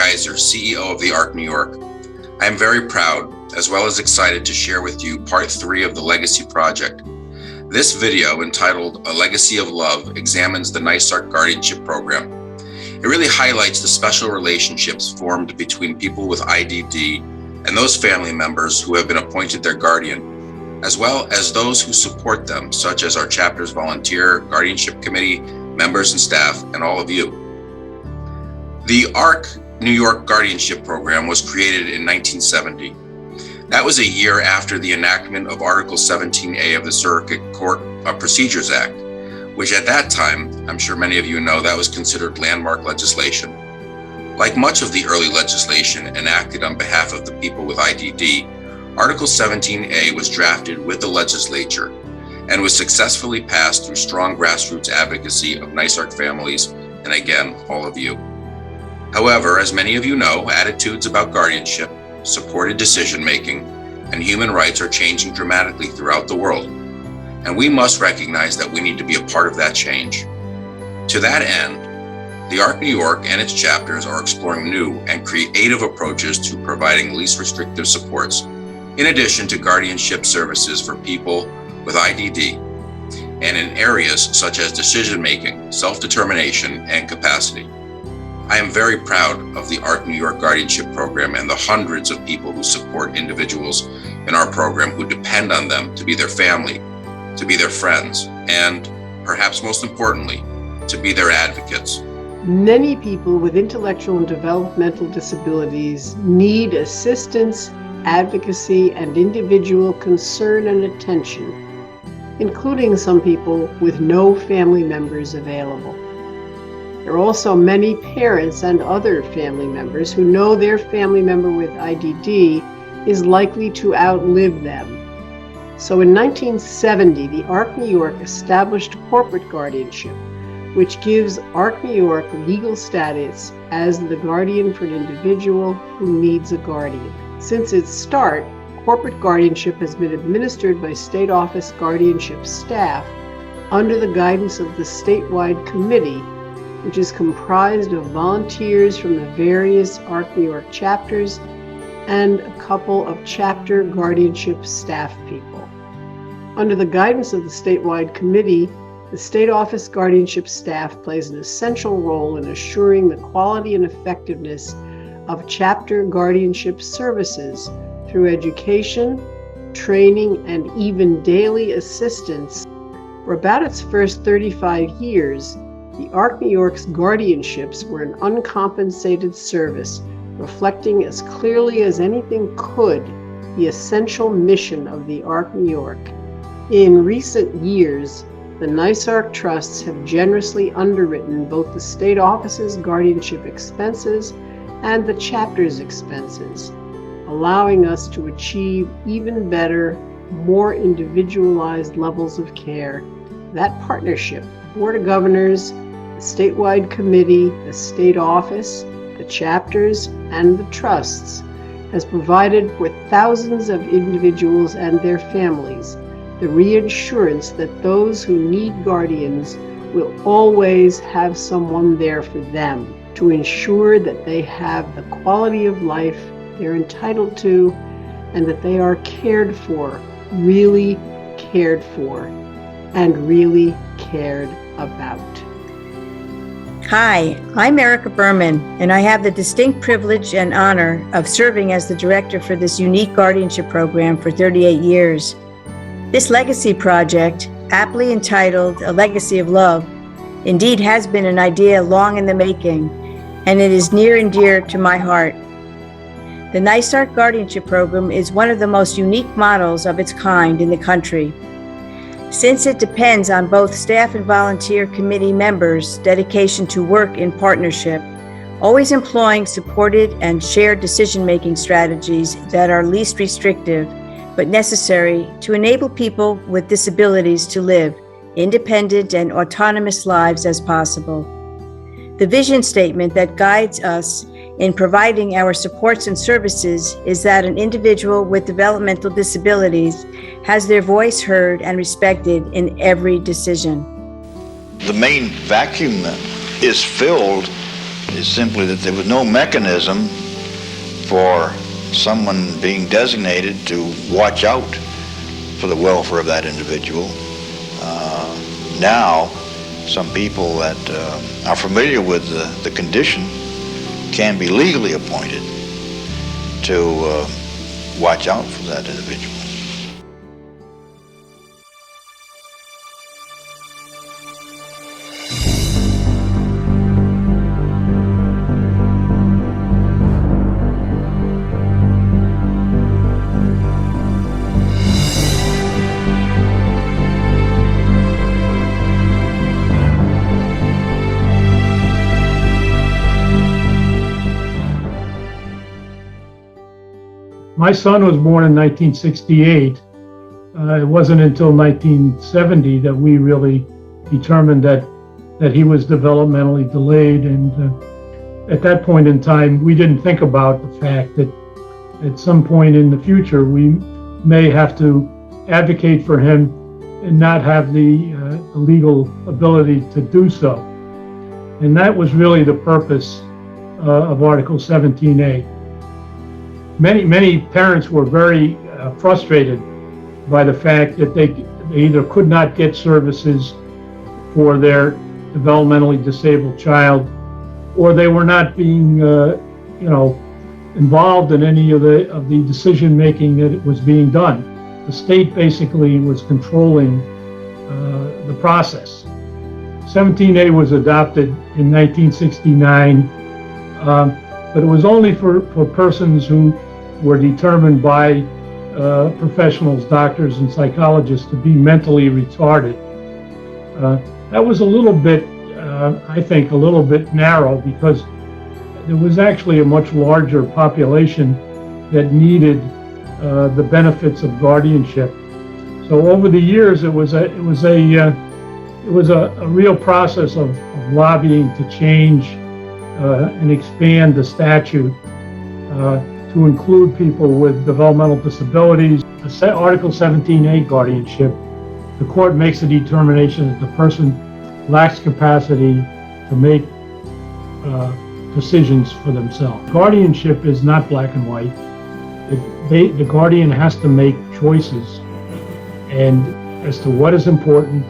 Geiser, CEO of the ARC New York. I am very proud, as well as excited to share with you part 3 of the Legacy Project. This video, entitled A Legacy of Love, examines the NYSARC Guardianship Program. It really highlights the special relationships formed between people with IDD and those family members who have been appointed their guardian, as well as those who support them, such as our chapter's volunteer, guardianship committee, members and staff, and all of you. The ARC New York Guardianship Program was created in 1970. That was a year after the enactment of Article 17A of the Circuit Court of Procedures Act, which at that time, I'm sure many of you know, that was considered landmark legislation. Like much of the early legislation enacted on behalf of the people with IDD, Article 17A was drafted with the legislature and was successfully passed through strong grassroots advocacy of NYSARC families and, again, all of you. However, as many of you know, attitudes about guardianship, supported decision-making, and human rights are changing dramatically throughout the world, and we must recognize that we need to be a part of that change. To that end, the ARC New York and its chapters are exploring new and creative approaches to providing least restrictive supports, in addition to guardianship services for people with IDD, and in areas such as decision-making, self-determination, and capacity. I am very proud of the ARC New York Guardianship Program and the hundreds of people who support individuals in our program who depend on them to be their family, to be their friends, and, perhaps most importantly, to be their advocates. Many people with intellectual and developmental disabilities need assistance, advocacy, and individual concern and attention, including some people with no family members available. There are also many parents and other family members who know their family member with IDD is likely to outlive them. So in 1970, the ARC New York established corporate guardianship, which gives ARC New York legal status as the guardian for an individual who needs a guardian. Since its start, corporate guardianship has been administered by state office guardianship staff under the guidance of the statewide committee, which is comprised of volunteers from the various ARC New York chapters and a couple of chapter guardianship staff people. Under the guidance of the statewide committee, the state office guardianship staff plays an essential role in assuring the quality and effectiveness of chapter guardianship services through education, training, and even daily assistance. For about its first 35 years, the ARC New York's guardianships were an uncompensated service, reflecting as clearly as anything could the essential mission of the ARC New York. In recent years, the NYSARC trusts have generously underwritten both the state office's guardianship expenses and the chapter's expenses, allowing us to achieve even better, more individualized levels of care. That partnership, Board of Governors, the statewide committee, the state office, the chapters, and the trusts, has provided for thousands of individuals and their families the reassurance that those who need guardians will always have someone there for them to ensure that they have the quality of life they're entitled to and that they are cared for, really cared for, and really cared about. Hi, I'm Erica Berman, and I have the distinct privilege and honor of serving as the director for this unique guardianship program for 38 years. This legacy project, aptly entitled A Legacy of Love, indeed has been an idea long in the making, and it is near and dear to my heart. The NYSARC Guardianship Program is one of the most unique models of its kind in the country. Since it depends on both staff and volunteer committee members' dedication to work in partnership, always employing supported and shared decision-making strategies that are least restrictive but necessary to enable people with disabilities to live independent and autonomous lives as possible. The vision statement that guides us in providing our supports and services is that an individual with developmental disabilities has their voice heard and respected in every decision. The main vacuum is filled is simply that there was no mechanism for someone being designated to watch out for the welfare of that individual. Now, some people that are familiar with the condition can be legally appointed to watch out for that individual. My son was born in 1968. It wasn't until 1970 that we really determined that he was developmentally delayed. And at that point in time, we didn't think about the fact that at some point in the future, we may have to advocate for him and not have the legal ability to do so. And that was really the purpose of Article 17A. Many parents were very frustrated by the fact that they either could not get services for their developmentally disabled child, or they were not being, involved in any of the decision making that was being done. The state basically was controlling the process. 17A was adopted in 1969, but it was only for persons who were determined by professionals, doctors and psychologists, to be mentally retarded. That was a little bit, I think, a little bit narrow, because there was actually a much larger population that needed the benefits of guardianship. So over the years, it was a real process of lobbying to change and expand the statute to include people with developmental disabilities. Article 17A guardianship, the court makes a determination that the person lacks capacity to make decisions for themselves. Guardianship is not black and white. The guardian has to make choices, and as to what is important,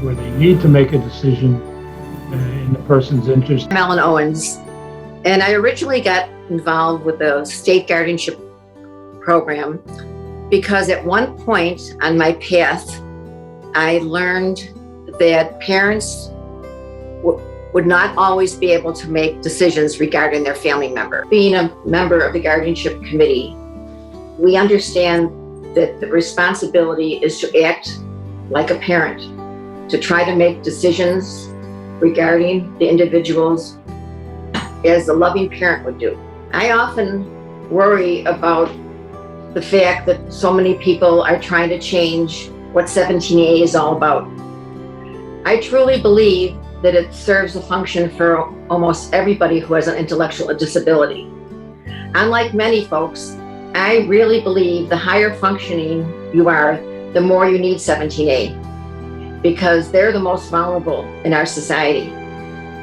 where they need to make a decision in the person's interest. I'm Ellen Owens, and I originally got involved with the state guardianship program because at one point on my path, I learned that parents would not always be able to make decisions regarding their family member. Being a member of the guardianship committee, we understand that the responsibility is to act like a parent, to try to make decisions regarding the individuals as a loving parent would do. I often worry about the fact that so many people are trying to change what 17A is all about. I truly believe that it serves a function for almost everybody who has an intellectual disability. Unlike many folks, I really believe the higher functioning you are, the more you need 17A, because they're the most vulnerable in our society.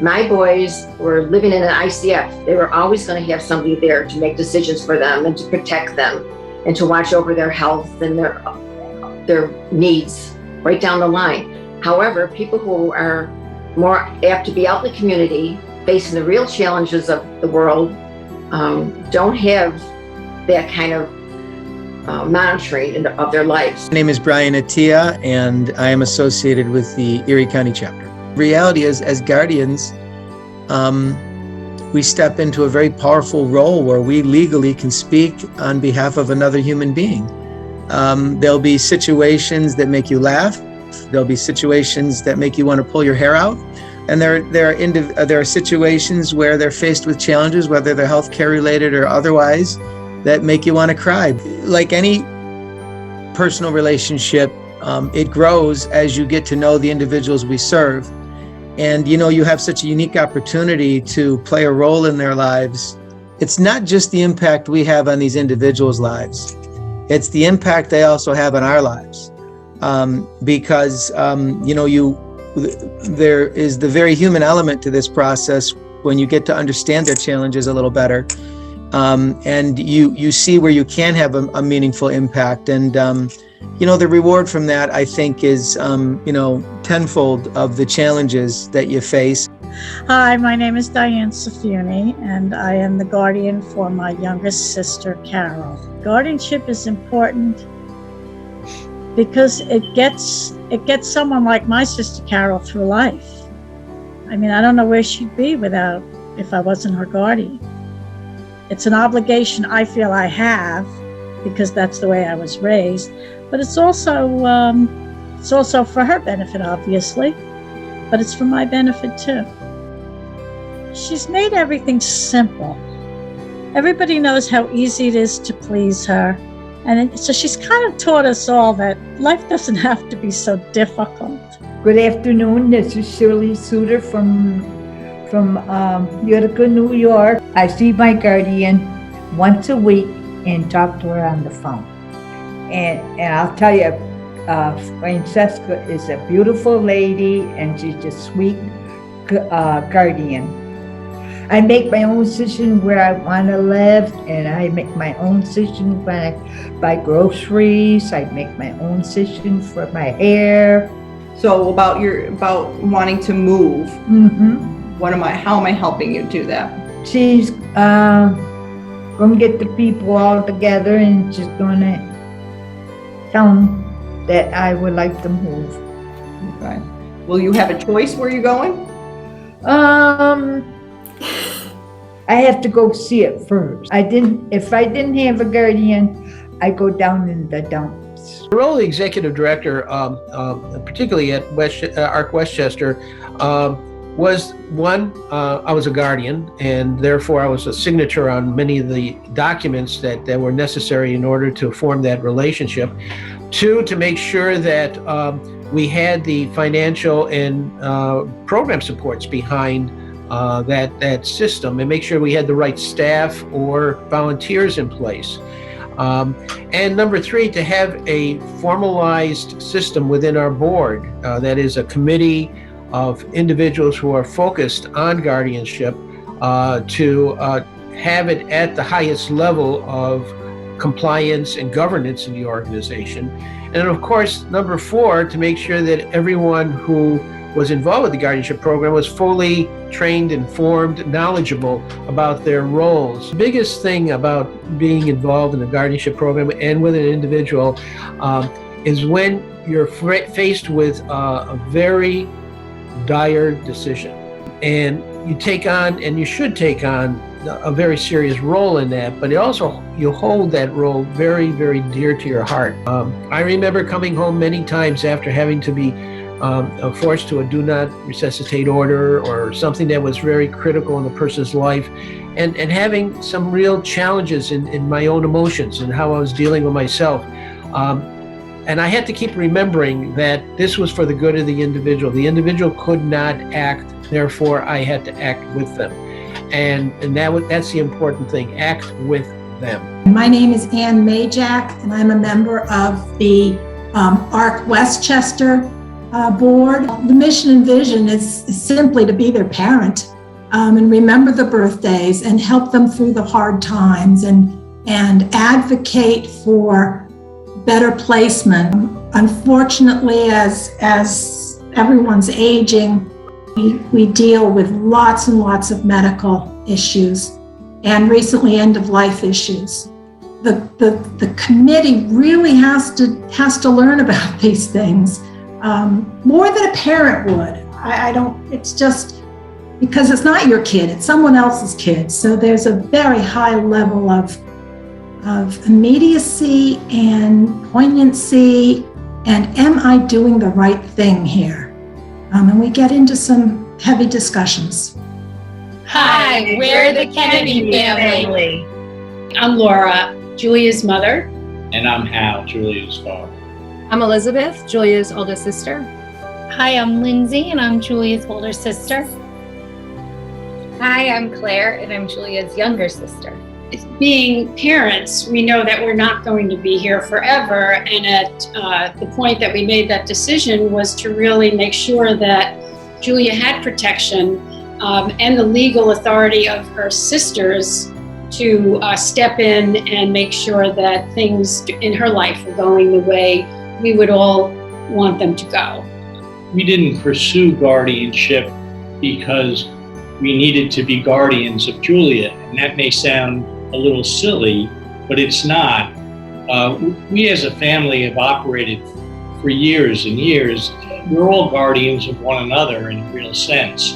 My boys were living in an ICF. They were always going to have somebody there to make decisions for them and to protect them and to watch over their health and their needs right down the line. However, people who are more apt to be out in the community, facing the real challenges of the world, don't have that kind of monitoring of their lives. My name is Brian Attia, and I am associated with the Erie County chapter. Reality is, as guardians, we step into a very powerful role where we legally can speak on behalf of another human being. There'll be situations that make you laugh. There'll be situations that make you want to pull your hair out. And there are situations where they're faced with challenges, whether they're healthcare related or otherwise, that make you want to cry. Like any personal relationship, it grows as you get to know the individuals we serve. And you have such a unique opportunity to play a role in their lives. It's not just the impact we have on these individuals' lives. It's the impact they also have on our lives. Because there is the very human element to this process when you get to understand their challenges a little better. And you see where you can have a meaningful impact. And, the reward from that, I think, is, tenfold of the challenges that you face. Hi, my name is Diane Safuni, and I am the guardian for my youngest sister, Carol. Guardianship is important because it gets someone like my sister Carol through life. I mean, I don't know where she'd be if I wasn't her guardian. It's an obligation I feel I have because that's the way I was raised, but it's also for her benefit, obviously, but it's for my benefit too. She's made everything simple. Everybody knows how easy it is to please her. And so she's kind of taught us all that life doesn't have to be so difficult. Good afternoon, this is Shirley Suter from Utica, New York. I see my guardian once a week and talk to her on the phone. And I'll tell you, Francesca is a beautiful lady and she's a sweet guardian. I make my own decision where I want to live, and I make my own decision when I buy groceries. I make my own decision for my hair. So about wanting to move. Mm-hmm. How am I helping you do that? She's gonna get the people all together and she's gonna tell them that I would like to move. Okay. Will you have a choice where you're going? I have to go see it first. If I didn't have a guardian, I go down in the dumps. The role of the executive director, particularly at ARC Westchester, was one, I was a guardian, and therefore I was a signature on many of the documents that were necessary in order to form that relationship. Two, to make sure that we had the financial and program supports behind that system, and make sure we had the right staff or volunteers in place. And number three, to have a formalized system within our board that is a committee of individuals who are focused on guardianship, to have it at the highest level of compliance and governance in the organization. And of course, number four, to make sure that everyone who was involved with the guardianship program was fully trained, informed, knowledgeable about their roles. The biggest thing about being involved in the guardianship program and with an individual is when you're faced with a very dire decision, and you take on, and you should take on, a very serious role in that, but you hold that role very, very dear to your heart. I remember coming home many times after having to be forced to a do not resuscitate order or something that was very critical in the person's life, and having some real challenges in my own emotions and how I was dealing with myself. And I had to keep remembering that this was for the good of the individual. The individual could not act, therefore I had to act with them. And that's the important thing, act with them. My name is Ann Majak, and I'm a member of the ARC Westchester board. The mission and vision is simply to be their parent and remember the birthdays and help them through the hard times and advocate for better placement. Unfortunately, as everyone's aging, we deal with lots and lots of medical issues and recently end-of-life issues. The committee really has to learn about these things more than a parent would. It's just because it's not your kid, it's someone else's kid. So there's a very high level of immediacy and poignancy, and am I doing the right thing here? And we get into some heavy discussions. Hi, we're the Kennedy family. I'm Laura, Julia's mother. And I'm Hal, Julia's father. I'm Elizabeth, Julia's older sister. Hi, I'm Lindsay, and I'm Julia's older sister. Hi, I'm Claire, and I'm Julia's younger sister. being parents, we know that we're not going to be here forever. And at the point that we made that decision was to really make sure that Julia had protection and the legal authority of her sisters to step in and make sure that things in her life were going the way we would all want them to go. We didn't pursue guardianship because we needed to be guardians of Julia. And that may sound a little silly, but it's not. We as a family have operated for years and years. We're all guardians of one another in a real sense.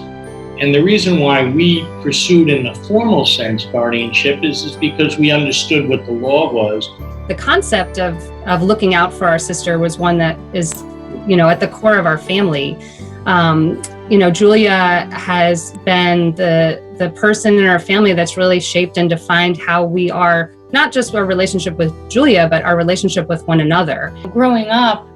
And the reason why we pursued in the formal sense guardianship is because we understood what the law was. The concept of looking out for our sister was one that is, at the core of our family. Julia has been the person in our family that's really shaped and defined how we are, not just our relationship with Julia, but our relationship with one another. Growing up,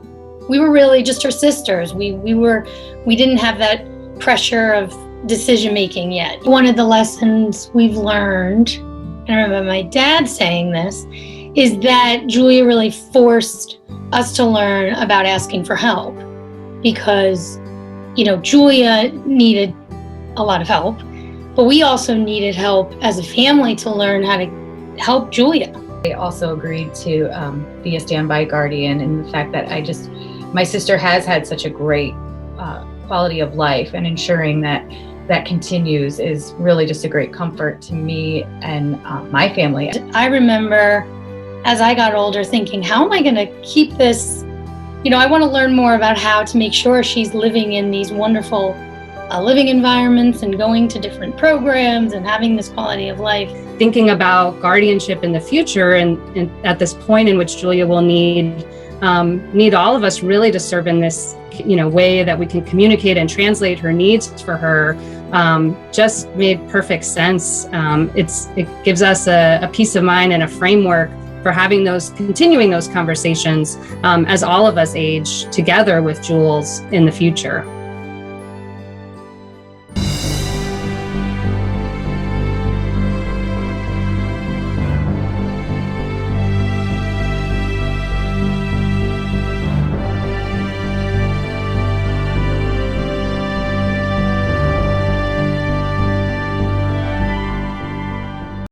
we were really just her sisters. We didn't have that pressure of decision making yet. One of the lessons we've learned, and I remember my dad saying this, is that Julia really forced us to learn about asking for help, because Julia needed a lot of help, but we also needed help as a family to learn how to help Julia. I also agreed to be a standby guardian, and the fact that my sister has had such a great quality of life, and ensuring that continues is really just a great comfort to me and my family. I remember as I got older thinking, how am I going to keep this? I want to learn more about how to make sure she's living in these wonderful living environments and going to different programs and having this quality of life. Thinking about guardianship in the future, and at this point in which Julia will need all of us really to serve in this way that we can communicate and translate her needs for her, just made perfect sense. It gives us a peace of mind and a framework for continuing those conversations as all of us age together with Jules in the future.